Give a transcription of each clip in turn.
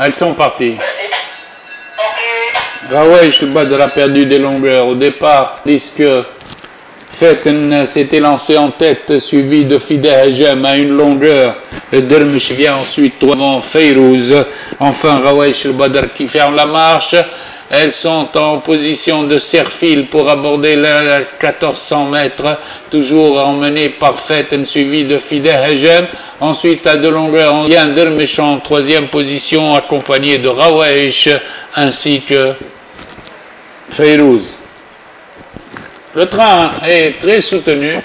Elles sont parties. Rawaish al-Badr a perdu des longueurs au départ, puisque Feten s'était lancé en tête, suivi de Fideh Hejem à une longueur. Dermish vient ensuite devant Fayrouz. Enfin, Rawaish al-Badr qui ferme la marche. Elles sont en position de serfile pour aborder les 1400 mètres, toujours emmenées par Feten, suivi de Fideh Hejem. Ensuite, à de longueur, il y a un Dermish en troisième position, accompagné de Rawaish ainsi que Fayrouz. Le train est très soutenu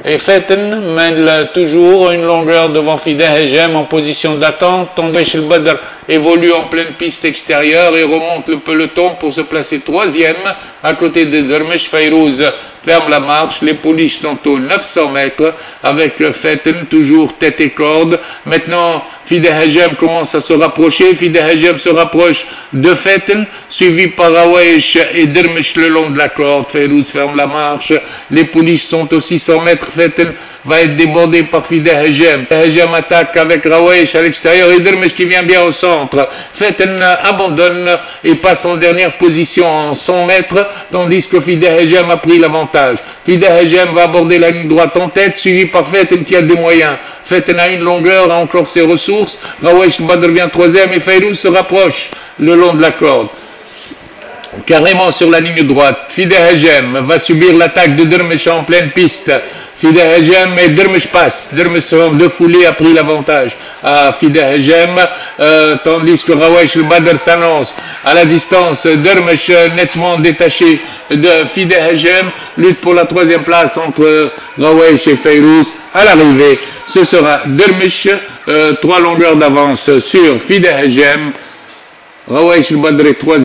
et Feten mène toujours une longueur devant Fideh Hejem en position d'attente. Rawaish al-Badr évolue en pleine piste extérieure et remonte le peloton pour se placer troisième à côté de Dermish. Fayrouz ferme la marche. Les pouliches sont aux 900 mètres avec Feten toujours tête et corde. Maintenant, Fideh Hejem commence à se rapprocher. Fideh Hejem se rapproche de Feten, suivi par Rawaish et Dermish le long de la corde. Fayrouz ferme la marche. Les pouliches sont aux 600 mètres. Feten va être débordé par Fideh Hejem. Hejem attaque avec Rawaish à l'extérieur et Dermish qui vient bien au centre. Feten abandonne et passe en dernière position en 100 mètres, tandis que Fideh Hejem a pris l'avantage. Fideh Hejem va aborder la ligne droite en tête, suivi par Feten qui a des moyens. Feten a une longueur, a encore ses ressources. Rawaish al-Badr vient troisième et Fayrouz se rapproche le long de la corde. Carrément sur la ligne droite. Fideh Hejem va subir l'attaque de Dermish en pleine piste. Fideh Hejem et Dermish passe. Dermish en deux foulées a pris l'avantage à Fideh Hejem, tandis que Rawaish al-Badr s'annonce à la distance. Dermish nettement détaché de Fideh Hejem lutte pour la troisième place entre Rawaish et Fayrouz. À l'arrivée, ce sera Dermish, 3 longueurs d'avance sur Fideh Hejem. Rawaish al-Badr est troisième.